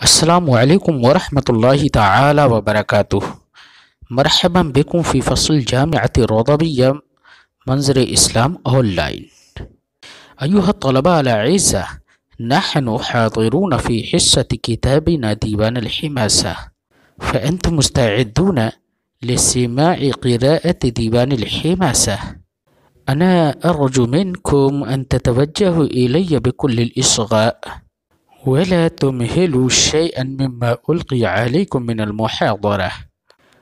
السلام علیکم ورحمۃ اللہ تعالی وبرکاتہ۔ مرحبا بكم في فصل جامعة الرضبية منظر اسلام آن لائن۔ أيها الطلبة الأعزاء، نحن حاضرون في حصة كتابنا ديوان الحماسة، فأنتم مستعدون لسماع قراءة ديوان الحماسة؟ أنا أرجو منكم أن تتوجهوا إلي بكل الإصغاء ولا تمهلوا شيئا مما ألقي عليكم من المحاضرة،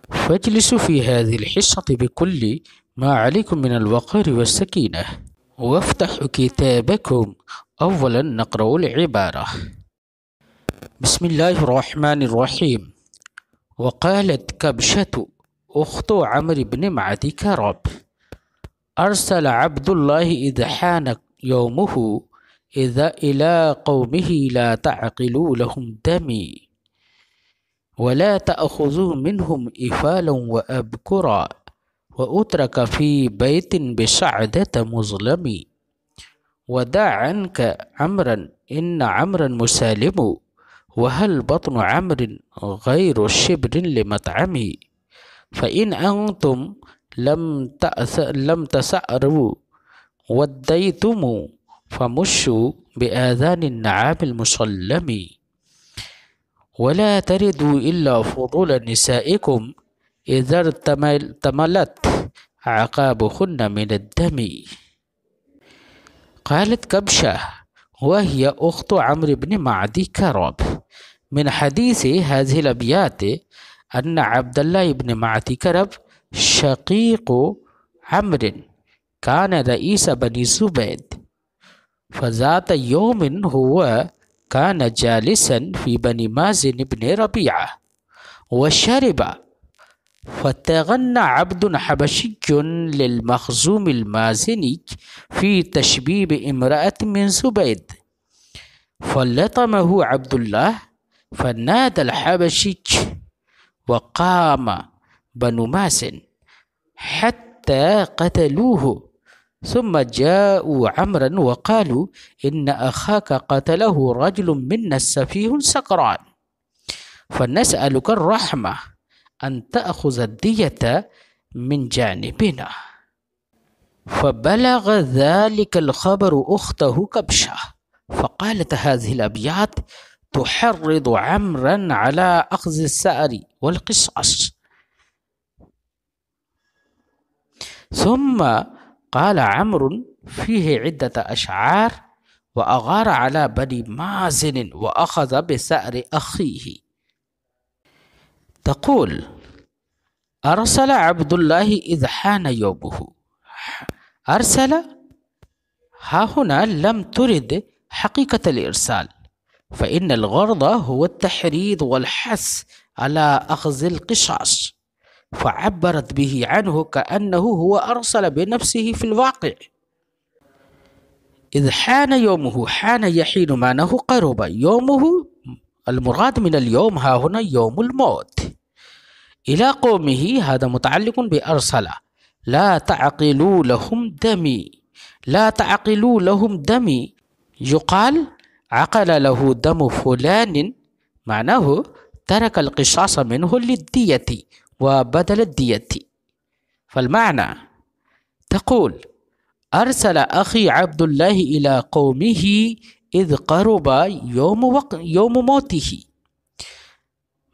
فاجلسوا في هذه الحصة بكل ما عليكم من الوقار والسكينة، وافتحوا كتابكم. أولا نقرأ العبارة. بسم الله الرحمن الرحيم. وقالت كبشة أخت عمرو بن معدي كرب: أرسل عبد الله إذ حان يومه إذا إلى قومه لا تعقلوا لهم دمي ولا تأخذوا منهم إفالا وأبكرا وأترك في بيت بسعدة مظلم ودع عنك عمرا إن عمرا مسالم وهل بطن عمرو غير شبر لمطعمي فإن أنتم لم تسأروا وديتم فمشوا بآذان النعام المسلم ولا تردوا إلا فضول نسائكم إذا ارتملت عقابهن من الدم. قالت كبشة وهي أخت عمرو بن معدي كرب من حديث هذه الأبيات أن عبد الله بن معدي كرب شقيق عمرو كان رئيس بني زبيد، فذات يوم هو كان جالسا في بني مازن بن ربيعة وشرب، فتغنى عبد حبشي للمخزوم المازني في تشبيب امرأة من زبيد، فلطمه عبد الله فنادى الحبشي وقام بنو مازن حتى قتلوه، ثم جاءوا عمرا وقالوا إن أخاك قتله رجل منا السفيه سكران، فنسألك الرحمة أن تأخذ الدية من جانبنا. فبلغ ذلك الخبر أخته كبشة، فقالت هذه الأبيات تحرض عمرا على أخذ الثأر والقصاص. ثم قال عمرو فيه عدة أشعار وأغار على بني مازن وأخذ بثأر أخيه. تقول: أرسل عبد الله إذ حان يومه. أرسل ها هنا لم ترد حقيقة الإرسال، فإن الغرض هو التحريض والحث على أخذ القصاص، فعبرت به عنه كأنه هو أرسل بنفسه في الواقع. إذ حان يومه، حان يحين معناه قرب، يومه المراد من اليوم ها هنا يوم الموت. إلى قومه هذا متعلق بأرسل. لا تعقلوا لهم دمي، لا تعقلوا لهم دمي يقال عقل له دم فلان، معناه ترك القصاص منه للدية وبدل الدية. فالمعنى تقول: أرسل أخي عبد الله إلى قومه إذ قرب يوم موته.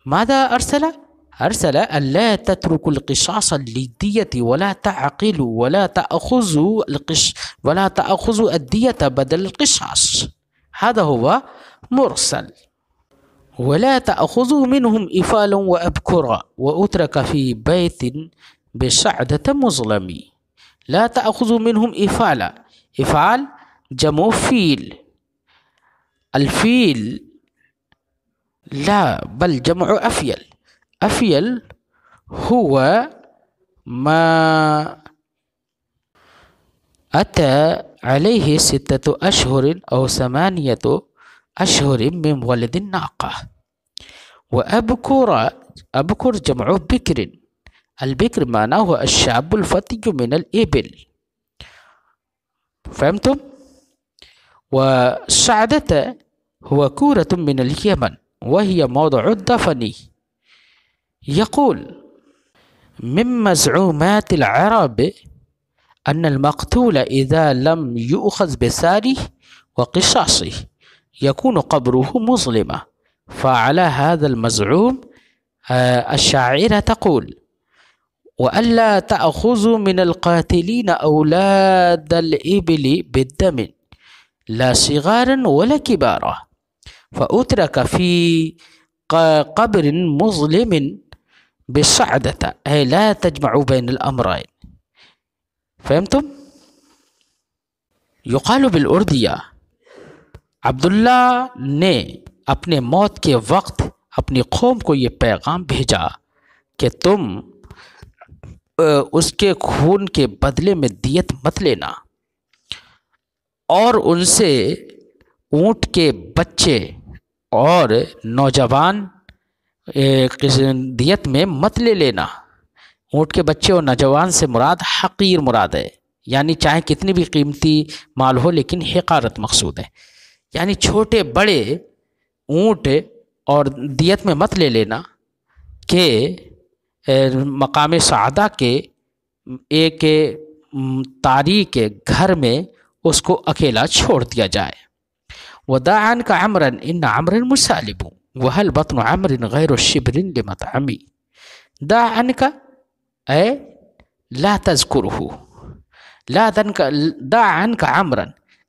ماذا أرسل؟ أرسل ألا تتركوا القصاص للدية ولا تعقلوا ولا تأخذوا الدية بدل القصاص، هذا هو مرسل. ولا تأخذوا منهم إفالا وأبكرا وأترك في بيت بسعدة مظلم. لا تأخذوا منهم إفالا، إفعال جمع فيل، الفيل لا بل جمع أفيل. أفيل هو ما أتى عليه 6 أشهر أو 8 أشهر من ولد الناقة. وأبكر، أبكر جمع بكر، البكر معناه الشاب الفتي من الإبل. فهمتم؟ وسعدة هو كورة من اليمن وهي موضع الدفن. يقول من مزعومات العرب أن المقتول إذا لم يؤخذ بثاره وقصاصه يكون قبره مظلما. فعلى هذا المزعوم الشاعرة تقول وألا تأخذوا من القاتلين أولاد الإبل بالدم لا صغارا ولا كبارا فأترك في قبر مظلم بالصعدة، أي لا تجمعوا بين الأمرين. فهمتم؟ یقال بالاردیہ، عبداللہ نے اپنے موت کے وقت اپنی قوم کو یہ پیغام بھیجا کہ تم اس کے خون کے بدلے میں دیت مت لینا، اور ان سے اونٹ کے بچے اور نوجوان دیت میں مت لے لینا۔ اونٹ کے بچے اور نوجوان سے مراد حقیر مراد ہے، یعنی چاہے کتنی بھی قیمتی مال ہو لیکن حقارت مقصود ہے، یعنی چھوٹے بڑے اونٹ اور دیت میں مت لے لینا کہ مقام سعادہ کے ایک تاریک گھر میں اس کو اکیلا چھوڑ دیا جائے۔ وَدَعْ عَنْكَ عَمْرًا إِنَّ عَمْرًا مُسَالِبٌ وَهَلْ بَطْنُ عَمْرٍ غَيْرُ شِبْرٍ لِمَطْعَمِ۔ دَعْ عَنْكَ اے لا تذکرہ، دَعْ عَنْكَ عَمْرًا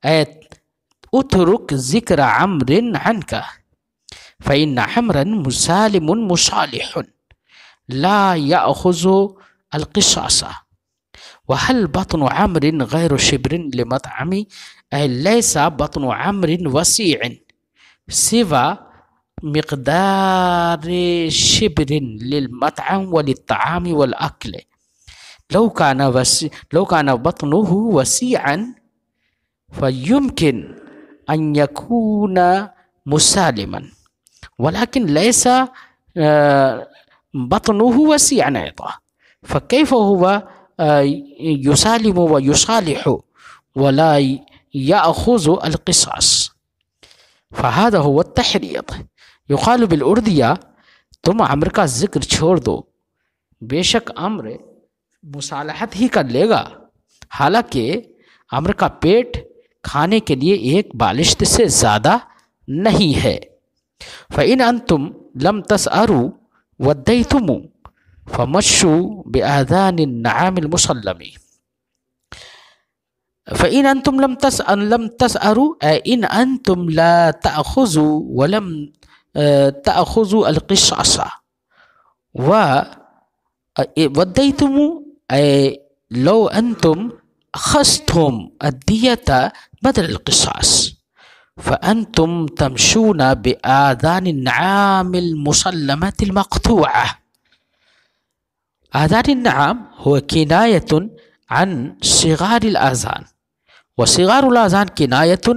اے اترک ذکر عمر عنك فإن عمرا مسالم مصالح لا يأخذ القصاص وهل بطن عمر غير شبر لمطعم أي ليس بطن عمر وسيع سوى مقدار شبر للمطعم وللطعام والأكل لو كان بطنه وسيعا فيمكن أن يكون مسالما ولكن ليس بطنه وسيعا أيضا فكيف هو يسالم ويصالح ولا يأخذ القصاص؟ فهذا هو التحريض۔ يقال بالاردیہ تم عمر کا ذکر چھوڑ دو، بے شک عمر مصالحت ہی کر لے گا، حالانکہ عمر کا پیٹ کھانے کے لیے ایک بالشت سے زیادہ نہیں ہے۔ فَإِنْ أَنْتُمْ لَمْ تَسْأَرُوا وَدَّيْتُمُوا فَمَشُّوا بِآذَانِ النَّعَامِ الْمُسَلَّمِ۔ فَإِنْ أَنْتُمْ لَمْ تَسْأَرُوا أي إن أنتم لا تأخذوا ولم تأخذوا القصاص وَدَّيْتُمُوا أي لو أنتم أخذتم الدية بدل القصاص فأنتم تمشون بآذان النعام المسلمة المقطوعة۔ آذان النعام هو كناية عن صغار الآذان، وصغار الآذان كناية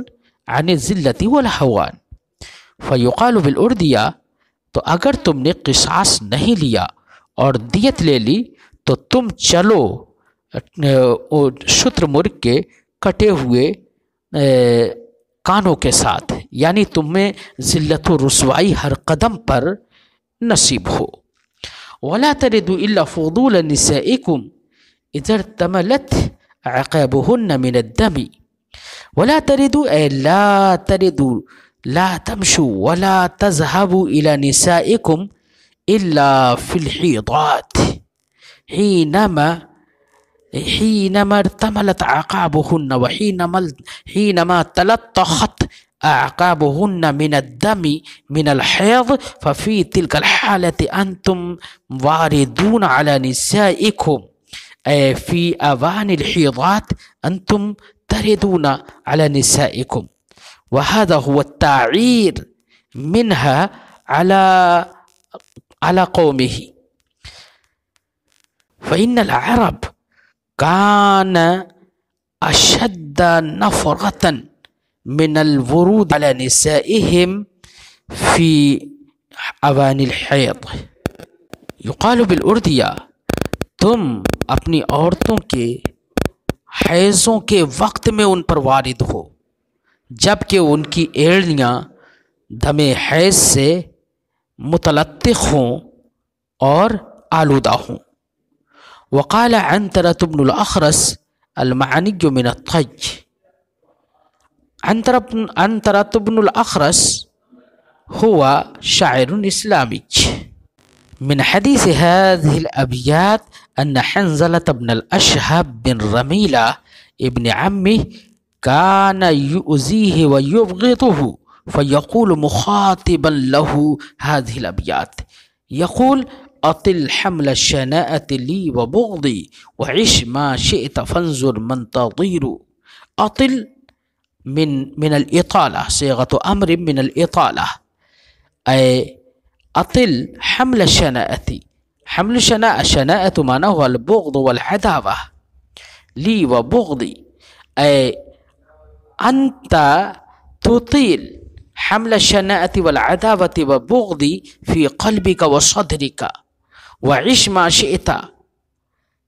عن الذلة والهوان۔ فيقال بالاردیہ تو اگر تم نے قصاص نہیں لیا اور دیت لے لی تو تم چلو شتر مرغ کے کٹے ہوئے کانوں کے ساتھ، یعنی تمہیں ذلت و رسوائی ہر قدم پر نصیب ہو۔ ولا تردوا الا فضول نسائكم اذا ارتملت عقابهن من الدم۔ ولا تردوا اي لا تردوا، لا تمشوا ولا تذهبوا الى نسائكم الا في الحيضات حينما ارتملت أعقابهن وحينما تلطخت أعقابهن من الدم من الحيض ففي تلك الحالة أنتم واردون على نسائكم أي في أوان الحيضات أنتم تردون على نسائكم، وهذا هو التعير منها على قومه۔ فإن العرب كان أشد نفرة من الورود على نسائهم في أوان الحيض۔ يقال بالاردیہ تم اپنی عورتوں کے حیضوں کے وقت میں ان پر وارد ہو، جبکہ ان کی ایڑیاں دم حیض سے متلطخ ہوں اور آلودہ ہوں۔ وقال عنترة بن الأخرس المعني من الطج۔ عنترة بن الأخرس هو شاعر إسلامي. من حديث هذه الأبيات أن حنظلة بن الأشهب بن رميلة ابن عمه كان يؤذيه ويبغضه فيقول مخاطبا له هذه الأبيات، يقول: أطل حمل الشناءة لي وبغضي وعش ما شئت فانظر من تضير. أطل من الإطالة، صيغة أمر من الإطالة، أي أطل حمل الشناءة. حمل الشناءة معناه البغض والعداوة. لي وبغضي أي أنت تطيل حمل الشناءة والعداوة وبغضي في قلبك وصدرك. وعش ما شئت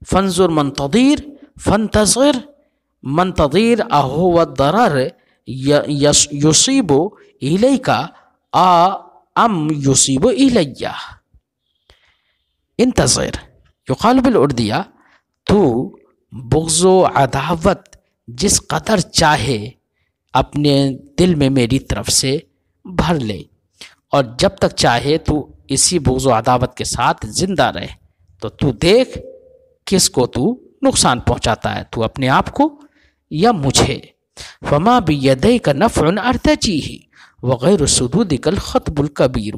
فانظر من تضير. فانتظر من تضير هو الضرر يصيب إليك أم يصيب إلي. انتظر يقال بالأردية تو بغض و عداوت جس قدر چاہے اپنے دل میں میری طرف سے بھر لے، اور جب تک چاہے تو اسی بغض و عداوت کے ساتھ زندہ رہے، تو دیکھ کس کو تو نقصان پہنچاتا ہے، تو اپنے آپ کو یا مجھے. فما بیدیک نفع ارتجیہ وغیر صدودک الخطب الکبیر.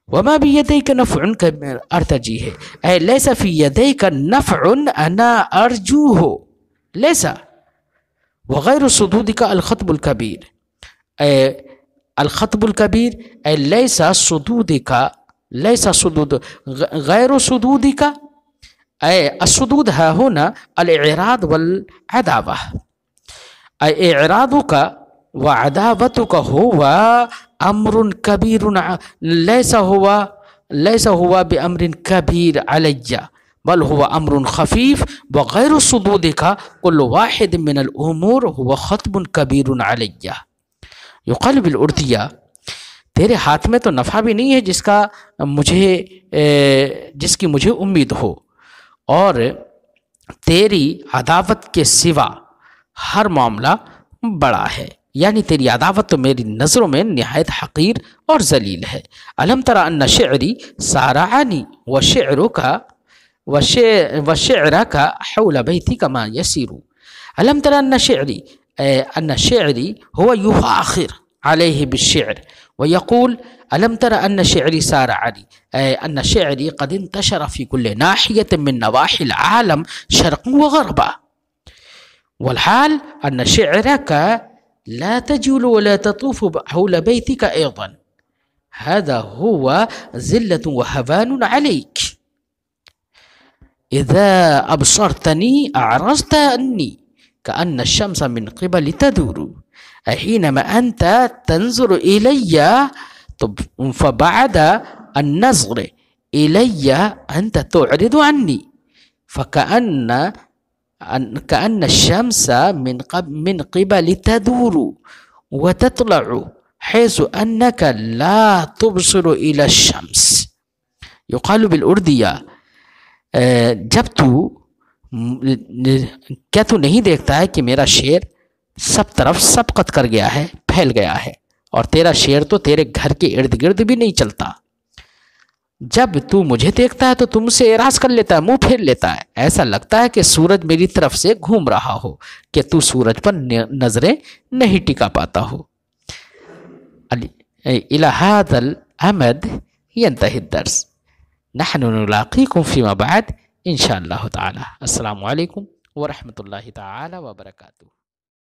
وما بیدیک نفع ارتجیہ اے لیس فی یدیک نفع انا ارجوہ. لیس وغیر صدودک الخطب الکبیر اے الخطب الکبیر اے لیس صدودک، لیس صدود غیر صدودک اے الصدود ها هنا الاعراض والعداوة. اے اعراضک وعداوتک هو امر کبیر، لیس هو بامر کبیر علی بل هو امر خفیف. وغیر صدودک كل واحد من الامور هو خطب کبیر علی. یقال بالاردیہ تیرے ہاتھ میں تو نفع بھی نہیں ہے جس کی مجھے امید ہو، اور تیری عداوت کے سوا ہر معاملہ بڑا ہے، یعنی تیری عداوت تو میری نظروں میں نہایت حقیر اور ذلیل ہے. الم تر ان شعری سارعنی وشعرک حول بیتک ما یسیر. الم تر ان شعری هو يفاخر عليه بالشعر ويقول ألم تر أن شعري سارعني، أي أن شعري قد انتشر في كل ناحية من نواحي العالم شرقا وغربا، والحال أن شعرك لا تجول ولا تطوف حول بيتك أيضا. هذا هو ذلة وهوان عليك. إذا أبصرتني أعرضت عني كأن الشمس من قبل تدور. حينما أنت تنظر إلي فبعد النظر إلي أنت تعرض عني، فكأن الشمس من قبل تدور وتطلع حيث أنك لا تبصر إلى الشمس. يقال بالأردية جب کیا تو نہیں دیکھتا ہے کہ میرا شعر سب طرف سبقت کر گیا ہے، پھیل گیا ہے، اور تیرا شعر تو تیرے گھر کے ارد گرد بھی نہیں چلتا. جب تو مجھے دیکھتا ہے تو تم سے اعراض کر لیتا ہے، منہ پھیر لیتا ہے، ایسا لگتا ہے کہ سورج میری طرف سے گھوم رہا ہو، کہ تو سورج پر نظریں نہیں ٹکا پاتا ہو. إلى هذا الأمد ينتهي الدرس. نحن نلاقيكم فيما بعد إن شاء الله تعالى. السلام عليكم ورحمة الله تعالى وبركاته.